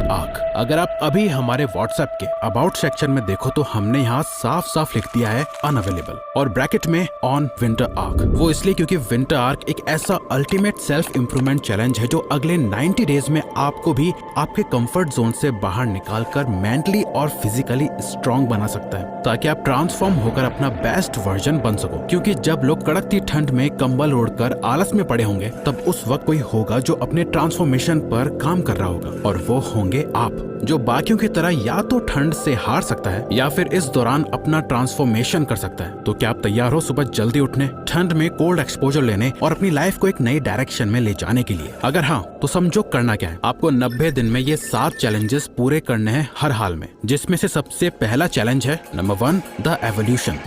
Arc. अगर आप अभी हमारे व्हाट्सएप के अबाउट सेक्शन में देखो तो हमने यहाँ साफ साफ लिख दिया है अनअवेलेबल और ब्रैकेट में ऑन विंटर आर्क। वो इसलिए क्योंकि विंटर आर्क एक ऐसा अल्टीमेट सेल्फ इंप्रूवमेंट चैलेंज है जो अगले 90 डेज में आपको भी आपके कंफर्ट जोन से बाहर निकालकर मेंटली और फिजिकली स्ट्रांग बना सकता है, ताकि आप ट्रांसफॉर्म होकर अपना बेस्ट वर्जन बन सको। क्योंकि जब लोग कड़कती ठंड में कंबल ओढ़कर आलस में पड़े होंगे, तब उस वक्त कोई होगा जो अपने ट्रांसफॉर्मेशन पर काम कर रहा होगा, और वो होंगे आप, जो बाकियों की तरह या तो ठंड से हार सकता है या फिर इस दौरान अपना ट्रांसफॉर्मेशन कर सकता है। तो क्या आप तैयार हो सुबह जल्दी उठने, ठंड में कोल्ड एक्सपोजर लेने और अपनी लाइफ को एक नई डायरेक्शन में ले जाने के लिए? अगर हाँ, तो समझो करना क्या है। आपको 90 दिन में ये 7 चैलेंजेस पूरे करने हैं हर हाल में, जिसमें से सबसे पहला चैलेंज है नंबर 1, द एवोल्यूशन।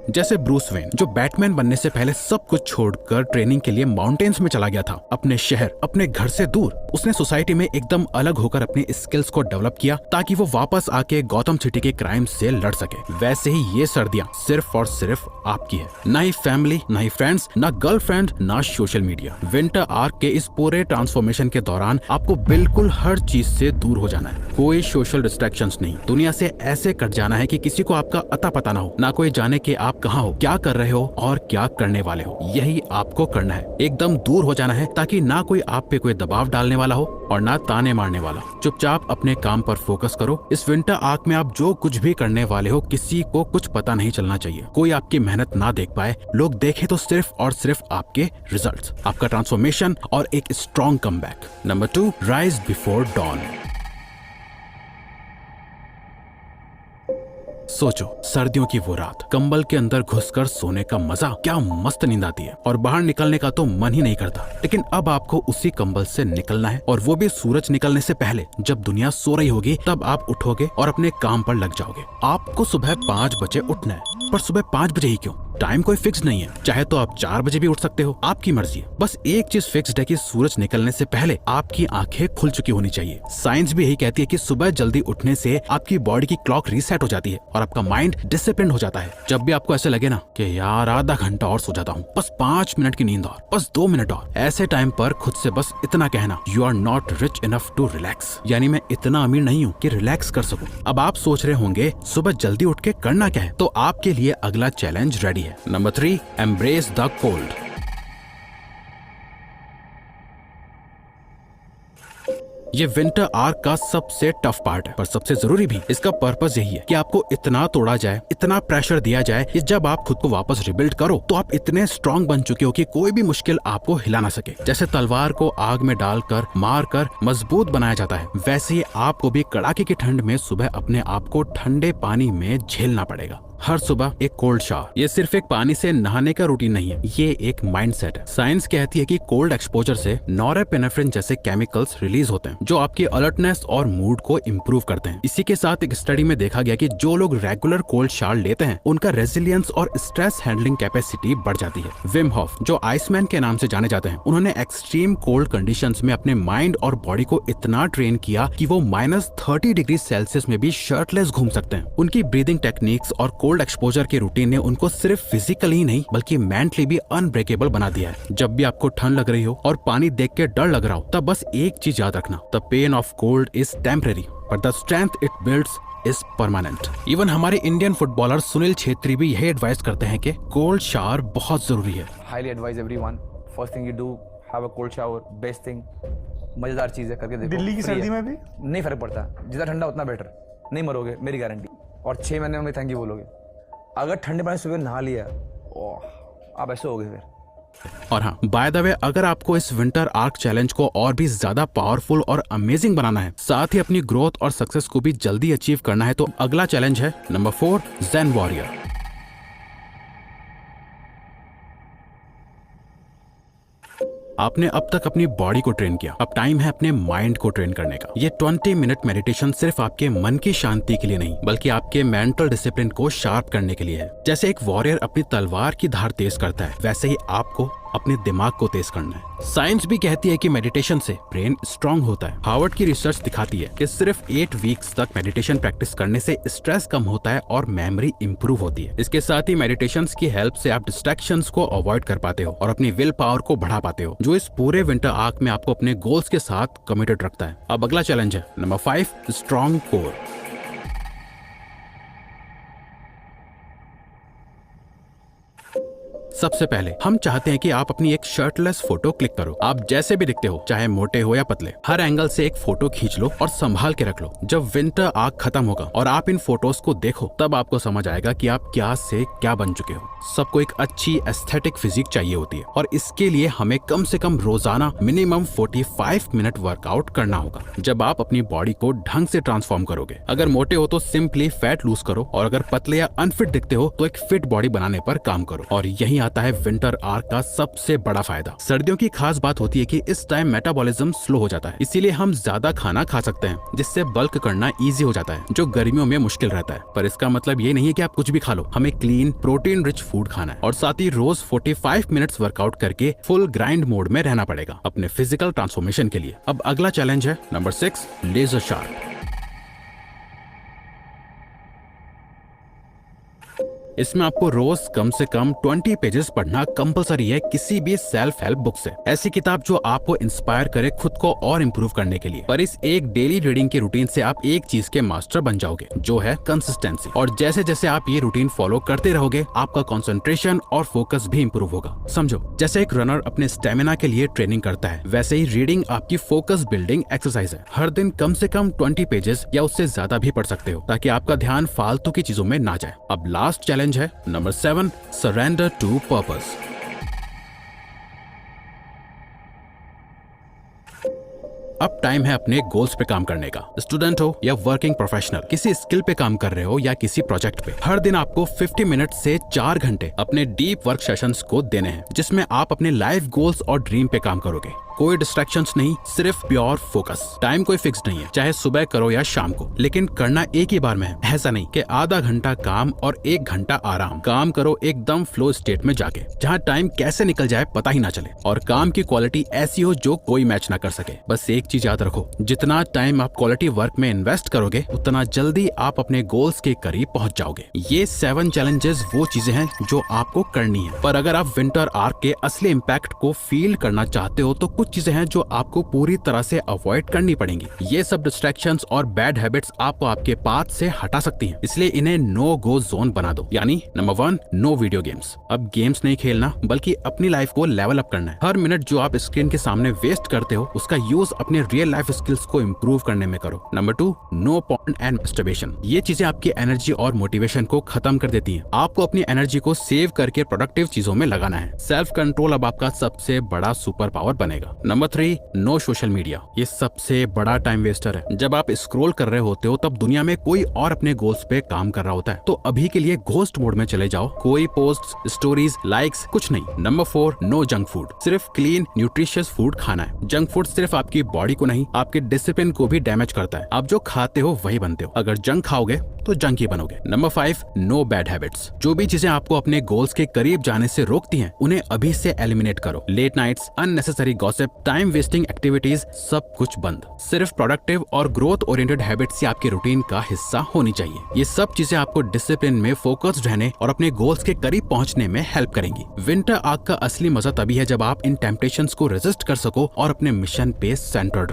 जैसे ब्रूस वेन, जो बैटमैन बनने से पहले सब कुछ छोड़कर ट्रेनिंग के लिए माउंटेन्स में चला गया था, अपने शहर, अपने घर से दूर। उसने सोसाइटी में एकदम अलग होकर अपनी स्किल्स को डेवलप किया ताकि वो वापस आके गौतम सिटी के क्राइम से लड़ सके। वैसे ही ये सर्दियां सिर्फ और सिर्फ आपकी है। ना ही फैमिली, ना ही फ्रेंड्स, ना गर्लफ्रेंड, ना सोशल मीडिया। विंटर आर्क के इस पूरे ट्रांसफॉर्मेशन के दौरान आपको बिल्कुल हर चीज से दूर हो जाना है। कोई सोशल डिस्ट्रैक्शंस नहीं। दुनिया से ऐसे कट जाना है कि किसी को आपका अता पता ना हो, ना कोई जाने कि आप कहाँ हो, क्या कर रहे हो और क्या करने वाले हो। यही आपको करना है, एकदम दूर हो जाना है, ताकि ना कोई आप पे कोई दबाव डालने वाला हो और ना ताने मारने वाला। चुपचाप अपने काम पर फोकस करो। इस विंटर आर्क में आप जो कुछ भी करने वाले हो, किसी को कुछ पता नहीं चलना चाहिए। कोई आपकी मेहनत ना देख पाए। लोग देखें तो सिर्फ और सिर्फ आपके रिजल्ट्स, आपका ट्रांसफॉर्मेशन और एक strong comeback. Number 2, rise before don. सोचो, सर्दियों की वो रात, कंबल के अंदर घुसकर सोने का मजा, क्या मस्त नींद आती है और बाहर निकलने का तो मन ही नहीं करता। लेकिन अब आपको उसी कंबल से निकलना है, और वो भी सूरज निकलने से पहले। जब दुनिया सो रही होगी तब आप उठोगे और अपने काम पर लग जाओगे। आपको सुबह 5 बजे उठना है, पर सुबह 5 बजे ही क्यों? टाइम कोई फिक्स नहीं है। चाहे तो आप 4 बजे भी उठ सकते हो, आपकी मर्जी है। बस एक चीज फिक्स्ड है कि सूरज निकलने से पहले आपकी आंखें खुल चुकी होनी चाहिए। साइंस भी यही कहती है कि सुबह जल्दी उठने से आपकी बॉडी की क्लॉक रीसेट हो जाती है और आपका माइंड डिसिप्लिन हो जाता है। जब भी आपको ऐसे लगे ना कि यार आधा घंटा और सो जाता हूँ, बस 5 मिनट की नींद और, बस 2 मिनट और, ऐसे टाइम पर खुद से बस इतना कहना, you are not rich enough to relax, यानी मैं इतना अमीर नहीं हूँ कि रिलैक्स कर सकूं। अब आप सोच रहे होंगे सुबह जल्दी उठ के करना क्या है, तो आपके लिए अगला चैलेंज रेडी है। Number 3, embrace the cold. ये विंटर आर्क का सबसे टफ पार्ट है, पर सबसे जरूरी भी। इसका पर्पस यही है कि आपको इतना तोड़ा जाए, इतना प्रेशर दिया जाए कि जब आप खुद को वापस रिबिल्ड करो तो आप इतने स्ट्रांग बन चुके हो कि कोई भी मुश्किल आपको हिला ना सके। जैसे तलवार को आग में डालकर मारकर मजबूत बनाया जाता है, वैसे ही आपको भी कड़ाके की ठंड में सुबह अपने आप को ठंडे पानी में झेलना पड़ेगा। हर सुबह एक कोल्ड शावर। ये सिर्फ एक पानी से नहाने का रूटीन नहीं है, ये एक माइंडसेट है। साइंस कहती है कि कोल्ड एक्सपोजर से नॉरेपेनेफ्रिन जैसे केमिकल्स रिलीज होते हैं, जो आपकी अलर्टनेस और मूड को इम्प्रूव करते हैं। इसी के साथ एक स्टडी में देखा गया कि जो लोग रेगुलर कोल्ड शावर लेते हैं, उनका रेजिलियंस और स्ट्रेस हैंडलिंग कैपेसिटी बढ़ जाती है। विम होफ, जो आइसमैन के नाम से जाने जाते हैं, उन्होंने एक्सट्रीम कोल्ड कंडीशंस में अपने माइंड और बॉडी को इतना ट्रेन किया कि वो -30 डिग्री सेल्सियस में भी शर्टलेस घूम सकते हैं। उनकी ब्रीदिंग टेक्निक्स और कोल्ड एक्सपोजर के रूटीन ने उनको सिर्फ फिजिकली ही नहीं बल्कि मेंटली भी अनब्रेकेबल बना दिया है। जब भी आपको ठंड लग रही हो और पानी देख के डर लग रहा हो, तब बस एक चीज याद रखना, the pain of cold is temporary but the strength it builds is permanent. Even हमारे इंडियन फुटबॉलर सुनील छेत्री भी यही एडवाइस करते हैं कि कोल्ड शावर बहुत जरूरी है। Highly advise everyone, first thing you do have a cold shower, best thing, मजेदार चीज है, करके देखो। दिल्ली की सर्दी में भी नहीं फर्क पड़ता, जितना ठंडा उतना बेटर, नहीं मरोगे मेरी गारंटी, और 6 महीने में थैंक यू बोलोगे। अगर ठंडे पानी सुबह नहा लिया, ओह आप ऐसे हो गए फिर। और हाँ, बाय द वे, अगर आपको इस विंटर आर्क चैलेंज को और भी ज्यादा पावरफुल और अमेजिंग बनाना है, साथ ही अपनी ग्रोथ और सक्सेस को भी जल्दी अचीव करना है, तो अगला चैलेंज है नंबर 4, ज़ेन वॉरियर। आपने अब तक अपनी बॉडी को ट्रेन किया, अब टाइम है अपने माइंड को ट्रेन करने का। ये 20 मिनट मेडिटेशन सिर्फ आपके मन की शांति के लिए नहीं, बल्कि आपके मेंटल डिसिप्लिन को शार्प करने के लिए है। जैसे एक वॉरियर अपनी तलवार की धार तेज करता है, वैसे ही आपको अपने दिमाग को तेज करना है। साइंस भी कहती है कि मेडिटेशन से ब्रेन स्ट्रांग होता है। हार्वर्ड की रिसर्च दिखाती है कि सिर्फ 8 वीक्स तक मेडिटेशन प्रैक्टिस करने से स्ट्रेस कम होता है और मेमोरी इंप्रूव होती है। इसके साथ ही मेडिटेशन की हेल्प से आप डिस्ट्रैक्शंस को अवॉइड कर पाते हो और अपनी विल पावर को बढ़ा पाते हो, जो इस पूरे विंटर आर्क में आपको अपने गोल्स के साथ कमिटेड रखता है। अब अगला चैलेंज है नंबर 5, स्ट्रांग कोर। सबसे पहले हम चाहते हैं कि आप अपनी एक शर्टलेस फोटो क्लिक करो। आप जैसे भी दिखते हो, चाहे मोटे हो या पतले, हर एंगल से एक फोटो खींच लो और संभाल के रख लो। जब विंटर आर्क खत्म होगा और आप इन फोटोज को देखो, तब आपको समझ आएगा कि आप क्या से क्या बन चुके हो। सबको एक अच्छी एस्थेटिक फिजिक चाहिए होती है और इसके लिए हमें कम से कम रोजाना मिनिमम 45 मिनट वर्कआउट करना होगा। जब आप अपनी बॉडी को ढंग से ट्रांसफॉर्म करोगे, अगर मोटे हो तो सिंपली फैट लूज करो और अगर पतले या अनफिट दिखते हो तो एक फिट बॉडी बनाने पर काम करो। और यही आता है विंटर आर्क का सबसे बड़ा फायदा। सर्दियों की खास बात होती है कि इस टाइम मेटाबॉलिज्म स्लो हो जाता है, इसीलिए हम ज्यादा खाना खा सकते हैं, जिससे बल्क करना इजी हो जाता है, जो गर्मियों में मुश्किल रहता है। पर इसका मतलब ये नहीं है कि आप कुछ भी खा लो। हमें क्लीन प्रोटीन रिच फूड खाना है और साथ ही रोज 45 मिनट्स वर्कआउट करके फुल ग्राइंड मोड में रहना पड़ेगा अपने फिजिकल ट्रांसफॉर्मेशन के लिए। अब अगला चैलेंज है नंबर 6, लेजर शार्प। इसमें आपको रोज कम से कम 20 पेजेस पढ़ना कंपलसरी है किसी भी सेल्फ हेल्प बुक से। ऐसी किताब जो आपको इंस्पायर करे खुद को और इम्प्रूव करने के लिए। पर इस एक डेली रीडिंग की रूटीन से आप एक चीज के मास्टर बन जाओगे, जो है कंसिस्टेंसी। और जैसे जैसे आप ये रूटीन फॉलो करते रहोगे, आपका कंसंट्रेशन और फोकस भी इम्प्रूव होगा। समझो, जैसे एक रनर अपने स्टेमिना के लिए ट्रेनिंग करता है, वैसे ही रीडिंग आपकी फोकस बिल्डिंग एक्सरसाइज है। हर दिन कम से कम 20 पेजेस या उससे ज्यादा भी पढ़ सकते हो, ताकि आपका ध्यान फालतू की चीजों में ना जाए। अब लास्ट चैलेंज है नंबर 7, सरेंडर टू पर्पस। अब टाइम है अपने गोल्स पे काम करने का। स्टूडेंट हो या वर्किंग प्रोफेशनल, किसी स्किल पे काम कर रहे हो या किसी प्रोजेक्ट पे, हर दिन आपको 50 मिनट से 4 घंटे अपने डीप वर्क सेशंस को देने हैं, जिसमें आप अपने लाइफ गोल्स और ड्रीम पे काम करोगे। कोई डिस्ट्रैक्शंस नहीं, सिर्फ प्योर फोकस। टाइम कोई फिक्स नहीं है, चाहे सुबह करो या शाम को, लेकिन करना एक ही बार में है। ऐसा नहीं कि आधा घंटा काम और 1 घंटा आराम। काम करो एकदम फ्लो स्टेट में जाके, जहाँ टाइम कैसे निकल जाए पता ही ना चले, और काम की क्वालिटी ऐसी हो जो कोई मैच ना कर सके। बस एक चीज याद रखो, जितना टाइम आप क्वालिटी वर्क में इन्वेस्ट करोगे, उतना जल्दी आप अपने गोल्स के करीब पहुंच जाओगे। ये 7 चैलेंजेस वो चीजें हैं जो आपको करनी है। पर अगर आप विंटर आर्क के असली इम्पैक्ट को फील करना चाहते हो, तो कुछ चीजें हैं जो आपको पूरी तरह से अवॉइड करनी पड़ेंगी। ये सब डिस्ट्रैक्शंस और बैड हैबिट्स आपको आपके पाथ से हटा सकती हैं, इसलिए इन्हें नो गो जोन बना दो। यानी नंबर 1, नो वीडियो गेम्स। अब गेम्स नहीं खेलना, बल्कि अपनी लाइफ को लेवल अप करना है। हर मिनट जो आप स्क्रीन के सामने वेस्ट करते हो, उसका यूज अपने रियल लाइफ स्किल्स को इम्प्रूव करने में करो। Number 2, no porn and masturbation. ये चीजें आपकी एनर्जी और मोटिवेशन को खत्म कर देती हैं। आपको अपनी एनर्जी को सेव करके प्रोडक्टिव चीजों में लगाना है। सेल्फ कंट्रोल अब आपका सबसे बड़ा सुपर पावर बनेगा। Number 3, no social media. ये सबसे बड़ा टाइम वेस्टर है। जब आप स्क्रॉल कर रहे होते हो, तब दुनिया में कोई और अपने गोल्स पे काम कर रहा होता है, तो अभी के लिए घोस्ट मोड में चले जाओ। कोई पोस्ट, स्टोरीज, लाइक्स कुछ नहीं। Number 4, no junk food. सिर्फ क्लीन न्यूट्रिशियस फूड खाना है। जंक फूड सिर्फ आपकी बॉडी को नहीं, आपके डिसिप्लिन को भी डैमेज करता है। आप जो खाते हो वही बनते हो। अगर जंक खाओगे तो जंक ही बनोगे। Number 5, no bad habits. जो भी चीजें आपको अपने गोल्स के करीब जाने से रोकती हैं, उन्हें अभी से एलिमिनेट करो। Late nights, unnecessary gossip, time wasting activities, सब कुछ बंद। सिर्फ प्रोडक्टिव और ग्रोथ ओरिएंटेड हैबिट्स ही आपके रूटीन का हिस्सा होनी चाहिए। ये सब चीजें आपको डिसिप्लिन में फोकस्ड रहने और अपने गोल्स के करीब पहुंचने में हेल्प करेंगी। विंटर आर्क का असली मजा तभी है जब आप इन टेम्पटेशंस को रेजिस्ट कर सको और अपने मिशन पे सेंटर्ड रहो।